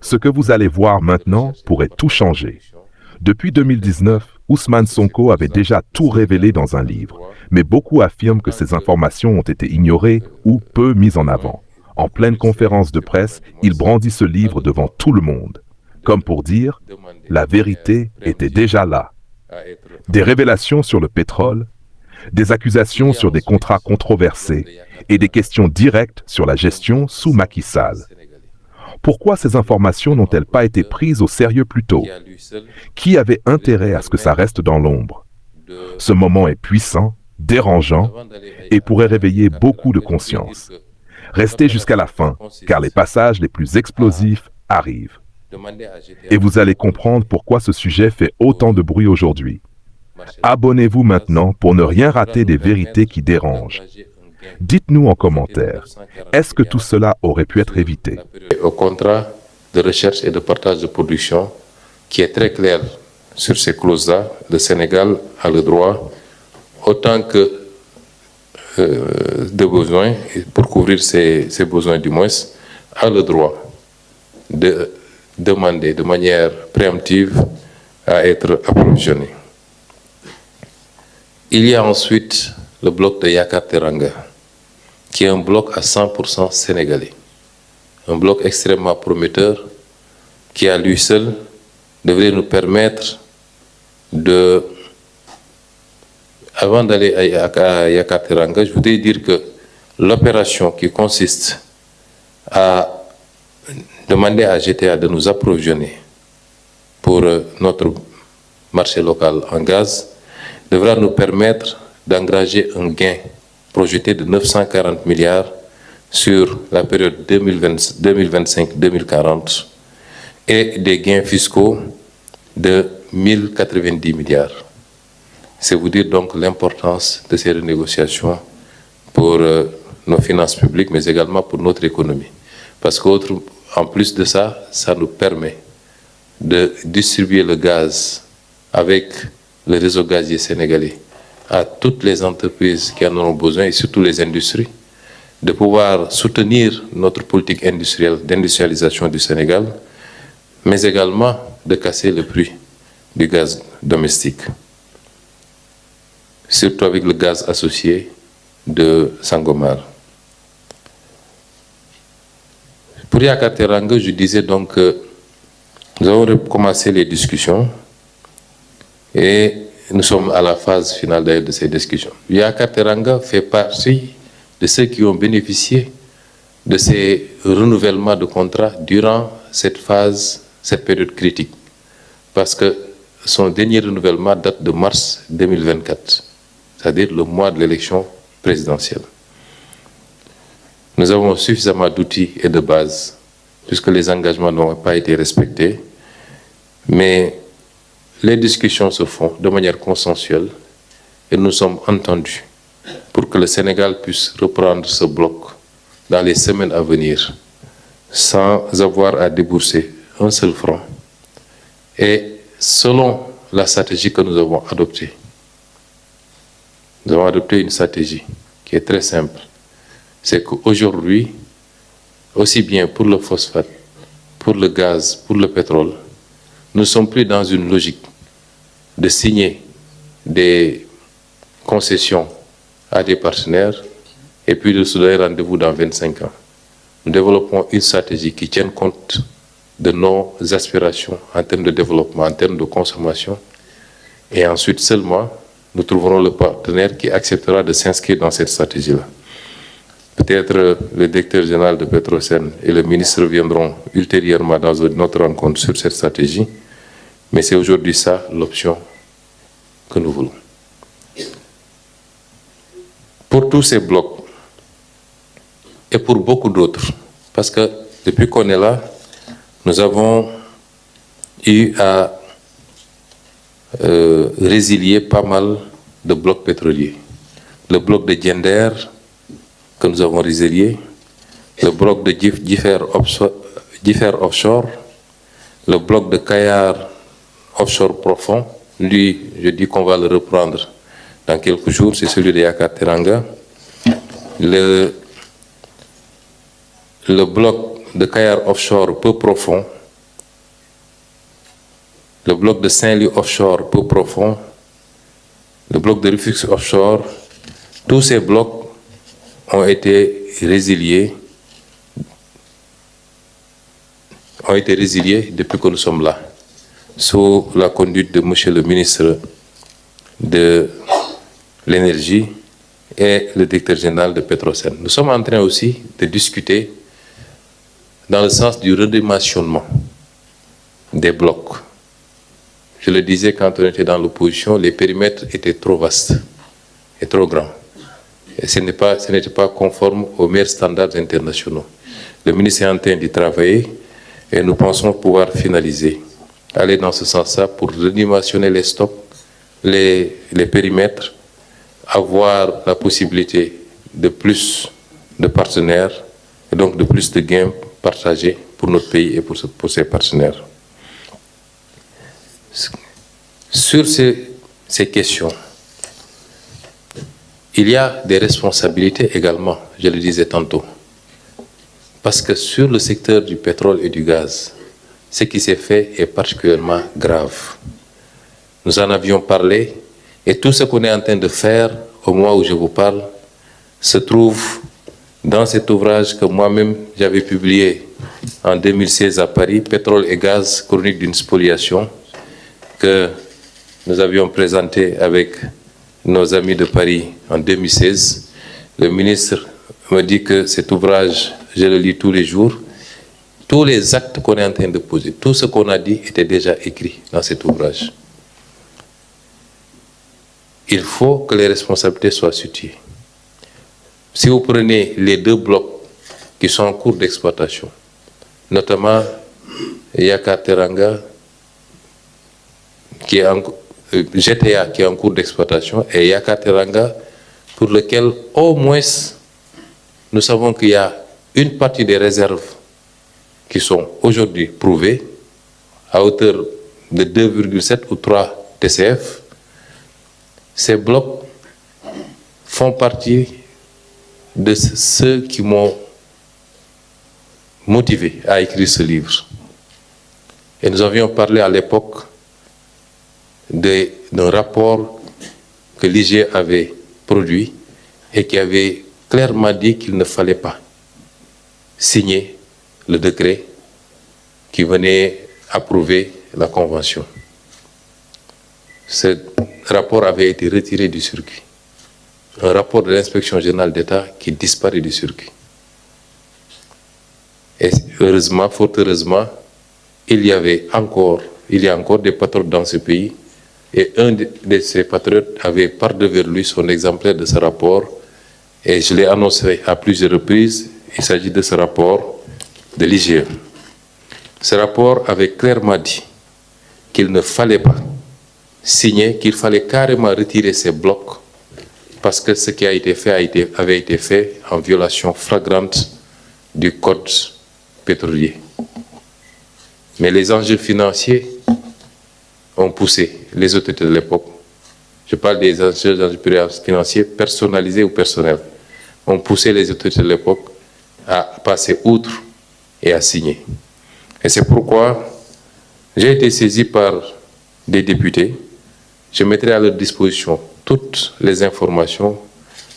Ce que vous allez voir maintenant pourrait tout changer. Depuis 2019, Ousmane Sonko avait déjà tout révélé dans un livre, mais beaucoup affirment que ces informations ont été ignorées ou peu mises en avant. En pleine conférence de presse, il brandit ce livre devant tout le monde, comme pour dire « la vérité était déjà là ». Des révélations sur le pétrole, des accusations sur des contrats controversés et des questions directes sur la gestion sous Macky Sall. Pourquoi ces informations n'ont-elles pas été prises au sérieux plus tôt? Qui avait intérêt à ce que ça reste dans l'ombre? Ce moment est puissant, dérangeant et pourrait réveiller beaucoup de conscience. Restez jusqu'à la fin, car les passages les plus explosifs arrivent. Et vous allez comprendre pourquoi ce sujet fait autant de bruit aujourd'hui. Abonnez-vous maintenant pour ne rien rater des vérités qui dérangent. Dites-nous en commentaire, est-ce que tout cela aurait pu être évité? Au contrat de recherche et de partage de production, qui est très clair sur ces clauses-là, le Sénégal a le droit, autant que de besoins, pour couvrir ses besoins du moins, a le droit de demander de manière préemptive à être approvisionné. Il y a ensuite le bloc de Yakar Teranga, qui est un bloc à 100% sénégalais. Un bloc extrêmement prometteur qui, à lui seul, devrait nous permettre de... Avant d'aller à Yakar Teranga, je voudrais dire que l'opération qui consiste à demander à GTA de nous approvisionner pour notre marché local en gaz devra nous permettre d'engager un gain projeté de 940 milliards sur la période 2025-2040 et des gains fiscaux de 1090 milliards. C'est vous dire donc l'importance de ces renégociations pour nos finances publiques, mais également pour notre économie. Parce qu'en plus de ça, ça nous permet de distribuer le gaz avec le réseau gazier sénégalais à toutes les entreprises qui en auront besoin et surtout les industries, de pouvoir soutenir notre politique industrielle d'industrialisation du Sénégal, mais également de casser le prix du gaz domestique, surtout avec le gaz associé de Sangomar. Pour Yakar Teranga, je disais donc que nous avons commencé les discussions et nous sommes à la phase finale de ces discussions. Yakar Teranga fait partie de ceux qui ont bénéficié de ces renouvellements de contrats durant cette phase, cette période critique. Parce que son dernier renouvellement date de mars 2024, c'est-à-dire le mois de l'élection présidentielle. Nous avons suffisamment d'outils et de bases, puisque les engagements n'ont pas été respectés, mais les discussions se font de manière consensuelle et nous sommes entendus pour que le Sénégal puisse reprendre ce bloc dans les semaines à venir sans avoir à débourser un seul franc et selon la stratégie que nous avons adoptée. Nous avons adopté une stratégie qui est très simple. C'est qu'aujourd'hui, aussi bien pour le phosphate, pour le gaz, pour le pétrole, nous ne sommes plus dans une logique de signer des concessions à des partenaires et puis de se donner rendez-vous dans 25 ans. Nous développons une stratégie qui tienne compte de nos aspirations en termes de développement, en termes de consommation. Et ensuite seulement, nous trouverons le partenaire qui acceptera de s'inscrire dans cette stratégie-là. Peut-être le directeur général de Petrosen et le ministre reviendront ultérieurement dans notre rencontre sur cette stratégie. Mais c'est aujourd'hui ça l'option que nous voulons. Pour tous ces blocs, et pour beaucoup d'autres, parce que depuis qu'on est là, nous avons eu à résilier pas mal de blocs pétroliers. Le bloc de Diender, que nous avons résilié, le bloc de Differ Offshore, le bloc de Kayar Offshore Profond, lui, je dis qu'on va le reprendre dans quelques jours, c'est celui de Yakar Teranga. Le bloc de Kayar Offshore peu profond, le bloc de Saint-Louis offshore peu profond, le bloc de Rufisque offshore, tous ces blocs ont été résiliés depuis que nous sommes là, sous la conduite de Monsieur le ministre de l'Énergie et le directeur général de Petrosen. Nous sommes en train aussi de discuter dans le sens du redimensionnement des blocs. Je le disais quand on était dans l'opposition, les périmètres étaient trop vastes et trop grands. Et ce n'était pas conforme aux meilleurs standards internationaux. Le ministre est en train d'y travailler et nous pensons pouvoir finaliser, aller dans ce sens-là pour redimensionner les stocks, les périmètres, avoir la possibilité de plus de partenaires et donc de plus de gains partagés pour notre pays et pour ses partenaires. Sur ces questions, il y a des responsabilités également, je le disais tantôt. Parce que sur le secteur du pétrole et du gaz, ce qui s'est fait est particulièrement grave. Nous en avions parlé et tout ce qu'on est en train de faire au moment où je vous parle se trouve dans cet ouvrage que moi-même j'avais publié en 2016 à Paris, Pétrole et gaz, chronique d'une spoliation, que nous avions présenté avec nos amis de Paris en 2016. Le ministre me dit que cet ouvrage, je le lis tous les jours. Tous les actes qu'on est en train de poser, tout ce qu'on a dit était déjà écrit dans cet ouvrage. Il faut que les responsabilités soient situées. Si vous prenez les deux blocs qui sont en cours d'exploitation, notamment Yakaar-Teranga, GTA qui est en cours d'exploitation, et Yakaar-Teranga, pour lequel au moins nous savons qu'il y a une partie des réserves qui sont aujourd'hui prouvées à hauteur de 2,7 ou 3 TCF. Ces blocs font partie de ceux qui m'ont motivé à écrire ce livre. Et nous avions parlé à l'époque d'un rapport que l'IGE avait produit et qui avait clairement dit qu'il ne fallait pas signer le décret qui venait approuver la convention. Ce rapport avait été retiré du circuit. Un rapport de l'inspection générale d'État qui disparaît du circuit. Et heureusement, fort heureusement, il y a encore des patriotes dans ce pays, et un de ces patriotes avait par devers lui son exemplaire de ce rapport, et je l'ai annoncé à plusieurs reprises. Il s'agit de ce rapport de l'IGE. Ce rapport avait clairement dit qu'il ne fallait pas signer, qu'il fallait carrément retirer ces blocs, parce que ce qui a été fait avait été fait en violation flagrante du code pétrolier. Mais les enjeux financiers ont poussé les autorités de l'époque, je parle des enjeux financiers personnalisés ou personnels, ont poussé les autorités de l'époque à passer outre et à signer. Et c'est pourquoi j'ai été saisi par des députés. Je mettrai à leur disposition toutes les informations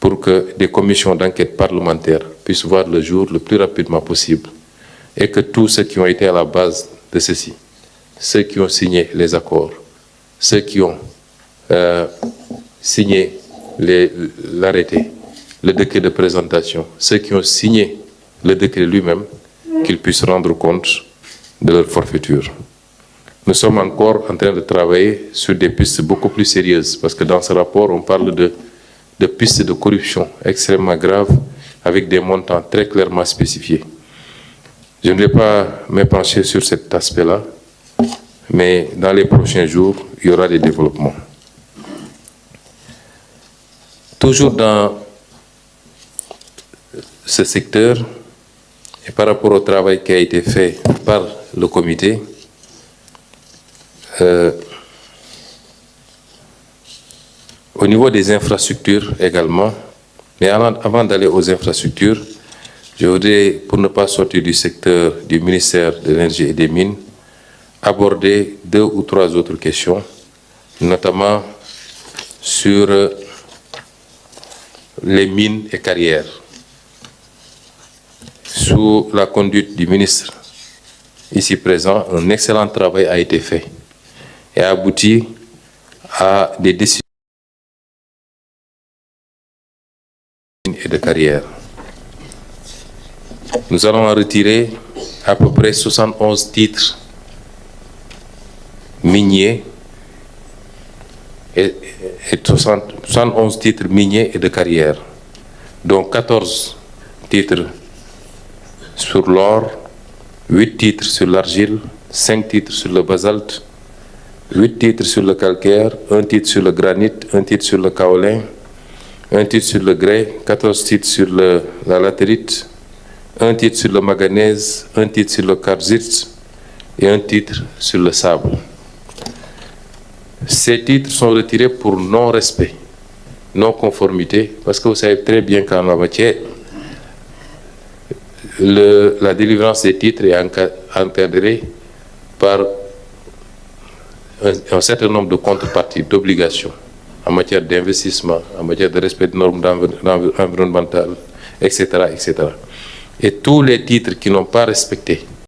pour que des commissions d'enquête parlementaires puissent voir le jour le plus rapidement possible, et que tous ceux qui ont été à la base de ceci, ceux qui ont signé les accords, ceux qui ont signé l'arrêté, le décret de présentation, ceux qui ont signé le décret lui-même, qu'ils puissent rendre compte de leur forfaiture. Nous sommes encore en train de travailler sur des pistes beaucoup plus sérieuses, parce que dans ce rapport, on parle de pistes de corruption extrêmement graves, avec des montants très clairement spécifiés. Je ne vais pas m'épancher sur cet aspect-là, mais dans les prochains jours, il y aura des développements. Toujours dans ce secteur, et par rapport au travail qui a été fait par le comité, au niveau des infrastructures également, mais avant d'aller aux infrastructures, je voudrais, pour ne pas sortir du secteur du ministère de l'Énergie et des Mines, aborder 2 ou 3 autres questions, notamment sur les mines et carrières. Sous la conduite du ministre ici présent, un excellent travail a été fait et a abouti à des décisions et de carrière. Nous allons en retirer à peu près 71 titres miniers et 71 titres miniers et de carrière, dont 14 titres sur l'or, 8 titres sur l'argile, 5 titres sur le basalte, 8 titres sur le calcaire, 1 titre sur le granit, 1 titre sur le kaolin, 1 titre sur le grès, 14 titres sur la latérite, 1 titre sur le manganèse, 1 titre sur le quartzite et 1 titre sur le sable. Ces titres sont retirés pour non-respect, non-conformité, parce que vous savez très bien qu'en la matière, la délivrance des titres est encadrée par un certain nombre de contreparties, d'obligations en matière d'investissement, en matière de respect des normes environnementales, etc., etc. Et tous les titres qui n'ont pas respecté